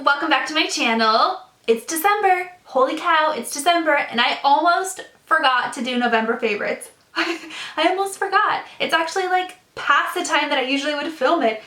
welcome back to my channel. It's December. Holy cow, it's December, and I almost forgot to do November favorites. I almost forgot. It's actually like past the time that I usually would film it.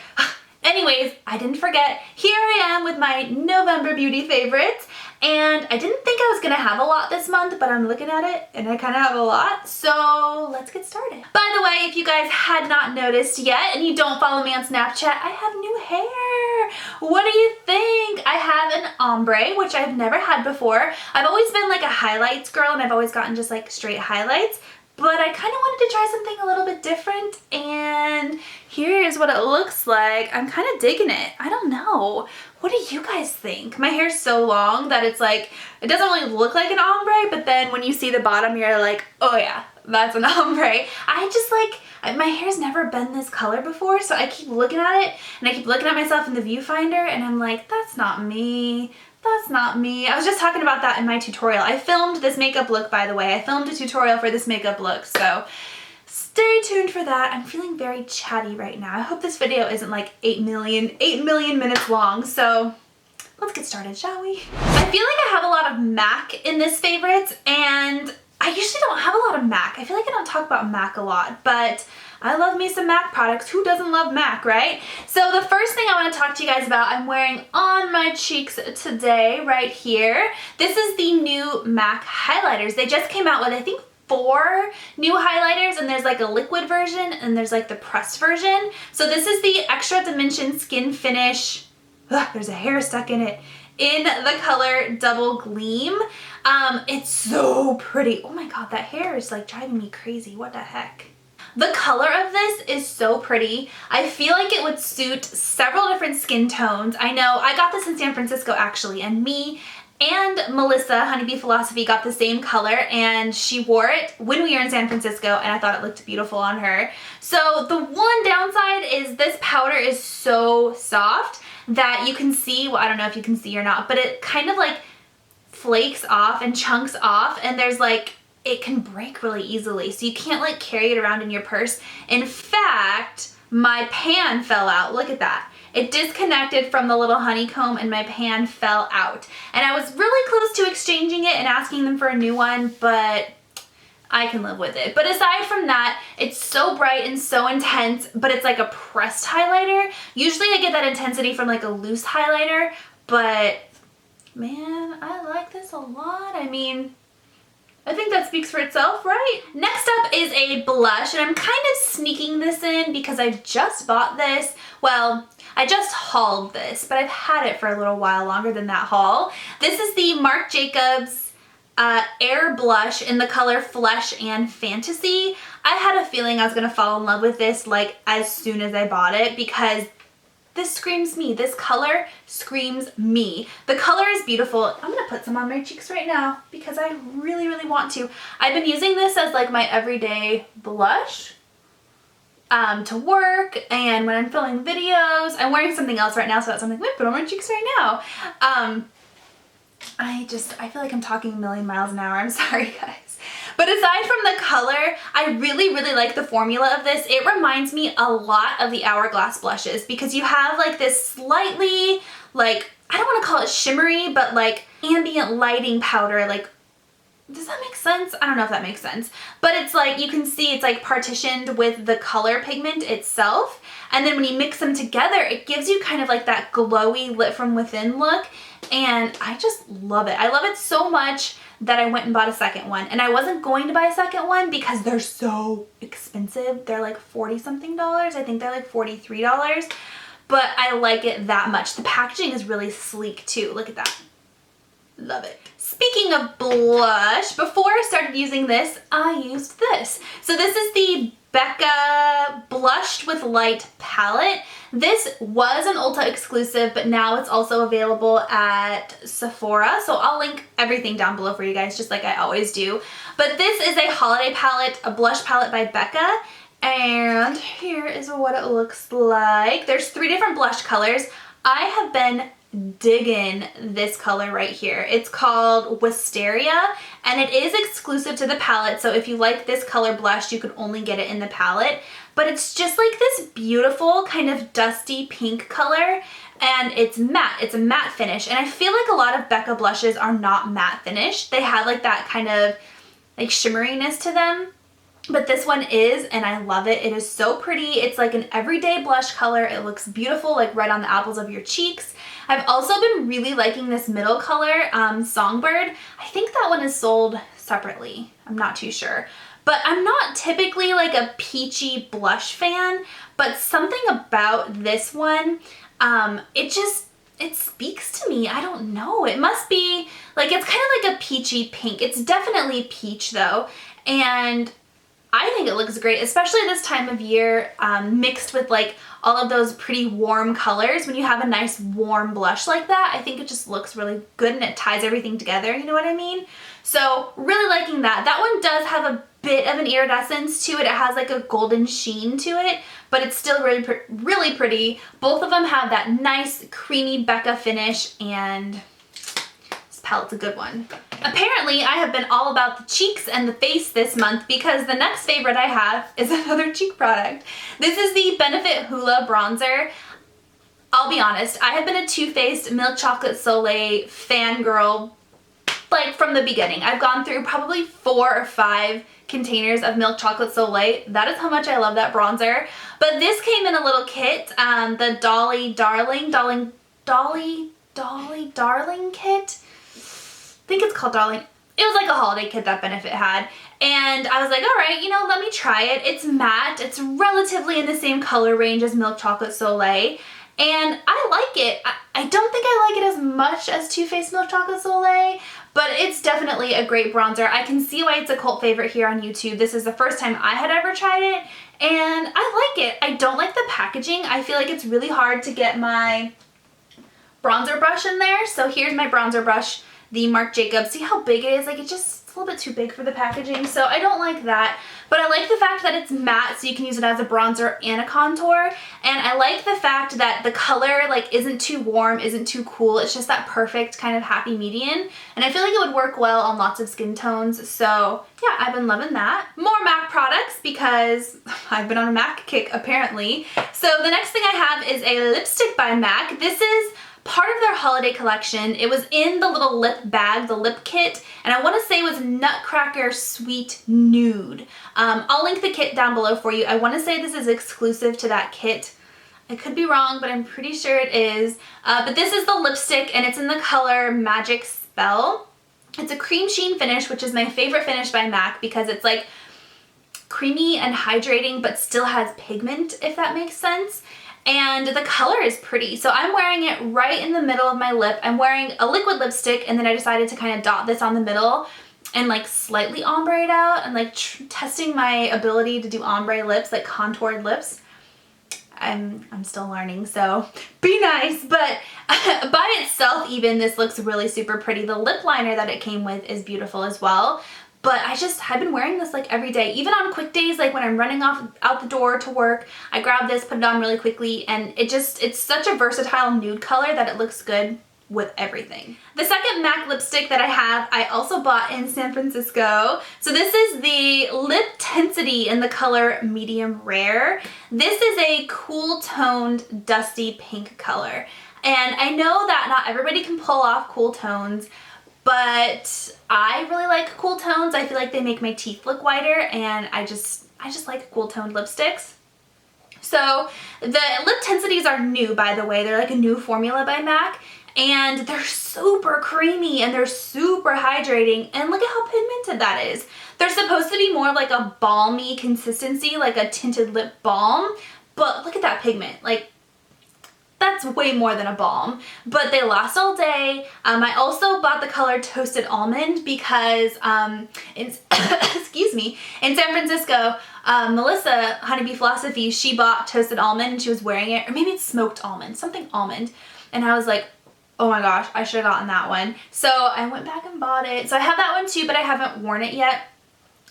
Anyways, I didn't forget. Here I am with my November beauty favorites, and I didn't think I was gonna have a lot this month, but I'm looking at it and I kind of have a lot, so let's get started. By the way, if you guys had not noticed yet and you don't follow me on Snapchat, I have new hair. What do you think? I have an ombre, which I've never had before. I've always been like a highlights girl and I've always gotten just like straight highlights. But I kind of wanted to try something a little bit different, and here is what it looks like. I'm kind of digging it. I don't know. What do you guys think? My hair's so long that it's like, it doesn't really look like an ombre, but then when you see the bottom, you're like, oh yeah, that's an ombre. I just like, my hair's never been this color before, so I keep looking at it, and I keep looking at myself in the viewfinder, and I'm like, that's not me. That's not me. I was just talking about that in my tutorial. I filmed this makeup look, by the way. I filmed a tutorial for this makeup look, so stay tuned for that. I'm feeling very chatty right now. I hope this video isn't like 8 million minutes long, so let's get started, shall we? I feel like I have a lot of MAC in this favorites, and I usually don't have a lot of MAC. I feel like I don't talk about MAC a lot, but I love me some MAC products. Who doesn't love MAC, right? So the first thing I want to talk to you guys about, I'm wearing on my cheeks today, right here. This is the new MAC highlighters. They just came out with, I think, 4 new highlighters, and there's like a liquid version and there's like the pressed version. So this is the Extra Dimension Skin Finish. Ugh, there's a hair stuck in it. In the color Double Gleam. It's so pretty. Oh my god, that hair is like driving me crazy. What the heck? The color of this is so pretty. I feel like it would suit several different skin tones. I know I got this in San Francisco actually, and me and Melissa, Honeybee Philosophy, got the same color, and she wore it when we were in San Francisco, and I thought it looked beautiful on her. So the one downside is this powder is so soft that you can see, well, I don't know if you can see or not, but it kind of like flakes off and chunks off, and there's like, it can break really easily, so you can't like carry it around in your purse. In fact, my pan fell out. Look at that. It disconnected from the little honeycomb and my pan fell out. And I was really close to exchanging it and asking them for a new one, but I can live with it. But aside from that, it's so bright and so intense, but it's like a pressed highlighter. Usually I get that intensity from like a loose highlighter, but man, I like this a lot. I mean, I think that speaks for itself, right? Next up is a blush, and I'm kind of sneaking this in because I just bought this. Well, I just hauled this, but I've had it for a little while longer than that haul. This is the Marc Jacobs Air Blush in the color Flesh and Fantasy. I had a feeling I was gonna fall in love with this like as soon as I bought it because this screams me. This color screams me. The color is beautiful. I'm gonna put some on my cheeks right now because I really, really want to. I've been using this as like my everyday blush to work, and when I'm filming videos. I'm wearing something else right now, so that's something I'm gonna put on my cheeks right now. I feel like I'm talking a million miles an hour. I'm sorry, guys. But aside from the color, I really, really like the formula of this. It reminds me a lot of the Hourglass blushes because you have like this slightly, like, I don't want to call it shimmery, but like ambient lighting powder. Like, does that make sense? I don't know if that makes sense. But it's like, you can see it's like partitioned with the color pigment itself. And then when you mix them together, it gives you kind of like that glowy lit from within look. And I just love it. I love it so much that I went and bought a second one. And I wasn't going to buy a second one because they're so expensive. They're like 40 something dollars. I think they're like $43. But I like it that much. The packaging is really sleek too. Look at that. Love it. Speaking of blush, before I started using this, I used this. So this is the Becca Blushed with Light palette. This was an Ulta exclusive, but now it's also available at Sephora. So I'll link everything down below for you guys, just like I always do. But this is a holiday palette, a blush palette by Becca. And here is what it looks like. There's 3 different blush colors. I have been digging this color right here. It's called Wisteria, and it is exclusive to the palette, so if you like this color blush, you can only get it in the palette. But it's just like this beautiful kind of dusty pink color, and it's matte. It's a matte finish, and I feel like a lot of Becca blushes are not matte finish. They have like that kind of like shimmeriness to them, but this one is, and I love it. It is so pretty. It's like an everyday blush color. It looks beautiful, like right on the apples of your cheeks. I've also been really liking this middle color, Songbird. I think that one is sold separately. I'm not too sure. But I'm not typically like a peachy blush fan, but something about this one, it speaks to me. I don't know. It must be like, it's kind of like a peachy pink. It's definitely peach though. And I think it looks great, especially this time of year, mixed with like all of those pretty warm colors. When you have a nice warm blush like that, I think it just looks really good and it ties everything together, you know what I mean? So really liking that. That one does have a bit of an iridescence to it. It has like a golden sheen to it, but it's still really pretty. Both of them have that nice creamy Becca finish, and this palette's a good one. Apparently, I have been all about the cheeks and the face this month because the next favorite I have is another cheek product. This is the Benefit Hoola Bronzer. I'll be honest, I have been a Too Faced Milk Chocolate Soleil fangirl like from the beginning. I've gone through probably 4 or 5 containers of Milk Chocolate Soleil. That is how much I love that bronzer. But this came in a little kit, the Dolly Darling kit. I think it's called Darling. It was like a holiday kit that Benefit had. And I was like, all right, you know, let me try it. It's matte. It's relatively in the same color range as Milk Chocolate Soleil. And I like it. I don't think I like it as much as Too Faced Milk Chocolate Soleil, but it's definitely a great bronzer. I can see why it's a cult favorite here on YouTube. This is the first time I had ever tried it, and I like it. I don't like the packaging. I feel like it's really hard to get my bronzer brush in there. So here's my bronzer brush, the Marc Jacobs. See how big it is? Like it's a little bit too big for the packaging, so I don't like that. But I like the fact that it's matte, so you can use it as a bronzer and a contour. And I like the fact that the color like isn't too warm, isn't too cool. It's just that perfect kind of happy median. And I feel like it would work well on lots of skin tones. So yeah, I've been loving that. More MAC products because I've been on a MAC kick apparently. So the next thing I have is a lipstick by MAC. This is part of their holiday collection. It was in the little lip bag, the lip kit, and I want to say it was Nutcracker Sweet Nude. I'll link the kit down below for you. I want to say this is exclusive to that kit. I could be wrong, but I'm pretty sure it is. But this is the lipstick, and it's in the color Magic Spell. It's a cream sheen finish, which is my favorite finish by MAC because it's like creamy and hydrating, but still has pigment, if that makes sense. And the color is pretty. So I'm wearing it right in the middle of my lip. I'm wearing a liquid lipstick, and then I decided to kind of dot this on the middle and like slightly ombre it out, and like testing my ability to do ombre lips, like contoured lips. I'm still learning, so be nice. But by itself even, this looks really super pretty. The lip liner that it came with is beautiful as well. But I've been wearing this like every day, even on quick days, like when I'm running out the door to work, I grab this, put it on really quickly, and it's such a versatile nude color that it looks good with everything. The second MAC lipstick that I have, I also bought in San Francisco. So this is the Lip Tensity in the color Medium Rare. This is a cool toned, dusty pink color. And I know that not everybody can pull off cool tones, but I really like cool tones. I feel like they make my teeth look whiter, and I just like cool toned lipsticks. So the lip tensities are new, by the way. They're like a new formula by MAC, and they're super creamy and they're super hydrating, and look at how pigmented that is. They're supposed to be more like a balmy consistency, like a tinted lip balm, but look at that pigment. Like, that's way more than a balm, but they last all day. I also bought the color Toasted Almond because excuse me, in San Francisco, Melissa, Honeybee Philosophy, she bought Toasted Almond and she was wearing it, or maybe it's Smoked Almond, something almond, and I was like, oh my gosh, I should have gotten that one. So I went back and bought it. So I have that one too, but I haven't worn it yet.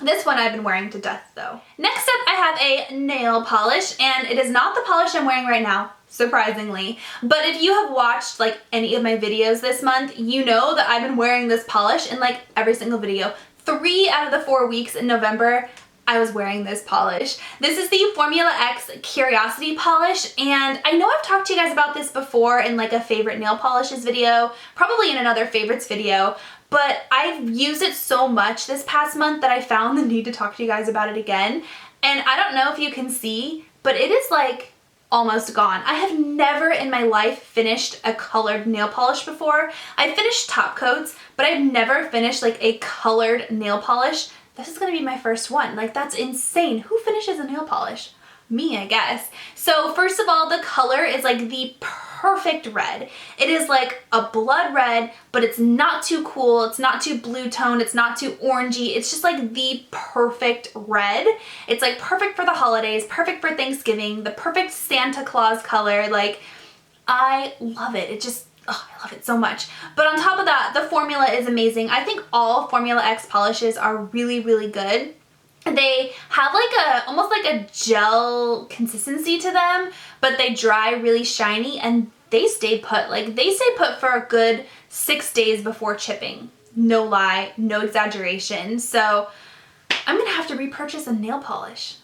This one I've been wearing to death though. Next up, I have a nail polish, and it is not the polish I'm wearing right now, surprisingly. But if you have watched like any of my videos this month, you know that I've been wearing this polish in like every single video. 3 out of the 4 weeks in November, I was wearing this polish. This is the Formula X Curiosity Polish, and I know I've talked to you guys about this before in like a favorite nail polishes video, probably in another favorites video, but I've used it so much this past month that I found the need to talk to you guys about it again. And I don't know if you can see, but it is like almost gone. I have never in my life finished a colored nail polish before. I finished top coats, but I've never finished like a colored nail polish. This is gonna be my first one. Like, that's insane. Who finishes a nail polish? Me, I guess. So first of all, the color is like the perfect red. It is like a blood red, but it's not too cool. It's not too blue tone. It's not too orangey. It's just like the perfect red. It's like perfect for the holidays, perfect for Thanksgiving, the perfect Santa Claus color. Like, I love it. It just, oh, I love it so much. But on top of that, the formula is amazing. I think all Formula X polishes are really, really good. They have like a, almost like a gel consistency to them, but they dry really shiny and they stay put. Like, they stay put for a good 6 days before chipping. No lie, no exaggeration. So I'm gonna have to repurchase a nail polish.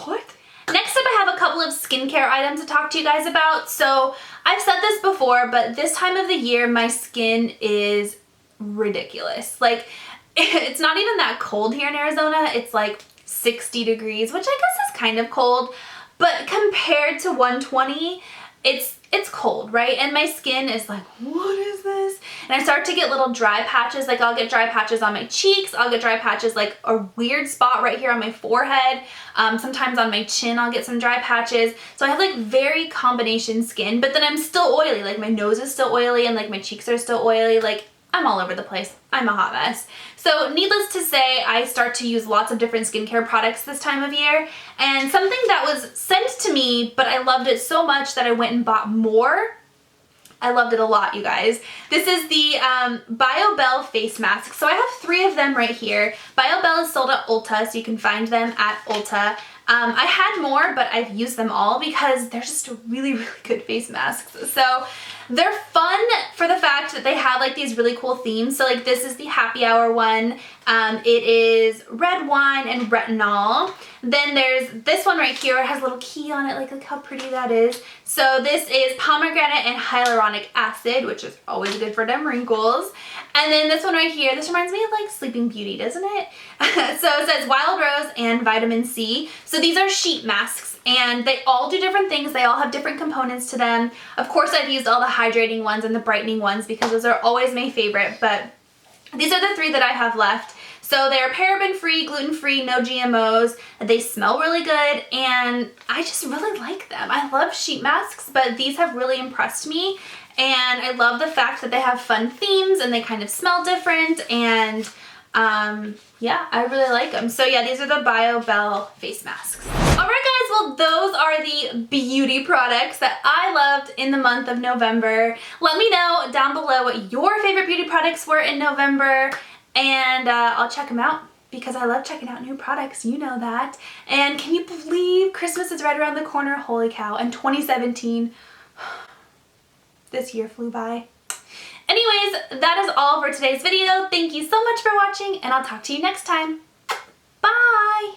What? Next up, I have a couple of skincare items to talk to you guys about. So I've said this before, but this time of the year, my skin is ridiculous. Like, it's not even that cold here in Arizona. It's like 60 degrees, which I guess is kind of cold, but compared to 120, it's cold, right? And my skin is like, what is this? And I start to get little dry patches. Like, I'll get dry patches on my cheeks. I'll get dry patches, like a weird spot right here on my forehead. Sometimes on my chin, I'll get some dry patches. So I have like very combination skin, but then I'm still oily. Like, my nose is still oily and like my cheeks are still oily. Like, I'm all over the place. I'm a hot mess. So needless to say, I start to use lots of different skincare products this time of year. And something that was sent to me, but I loved it so much that I went and bought more. I loved it a lot, you guys. This is the BioBell face mask. So I have 3 of them right here. BioBell is sold at Ulta, so you can find them at Ulta. I had more, but I've used them all because they're just really, really good face masks. So they're fun for the fact that they have like these really cool themes. So like, this is the happy hour one. It is red wine and retinol. Then there's this one right here. It has a little key on it. Like, look how pretty that is. So this is pomegranate and hyaluronic acid, which is always good for them wrinkles. And then this one right here, this reminds me of like Sleeping Beauty, doesn't it? So it says wild rose and vitamin C. So these are sheet masks and they all do different things. They all have different components to them. Of course, I've used all the hydrating ones and the brightening ones because those are always my favorite, but these are the 3 that I have left. So they're paraben-free, gluten-free, no GMOs. They smell really good and I just really like them. I love sheet masks, but these have really impressed me. And I love the fact that they have fun themes and they kind of smell different, and yeah, I really like them. So yeah, these are the BioBell face masks. Alright guys, well those are the beauty products that I loved in the month of November. Let me know down below what your favorite beauty products were in November, and I'll check them out because I love checking out new products, you know that. And can you believe Christmas is right around the corner? Holy cow. And 2017, this year flew by. Anyways, that is all for today's video. Thank you so much for watching, and I'll talk to you next time. Bye!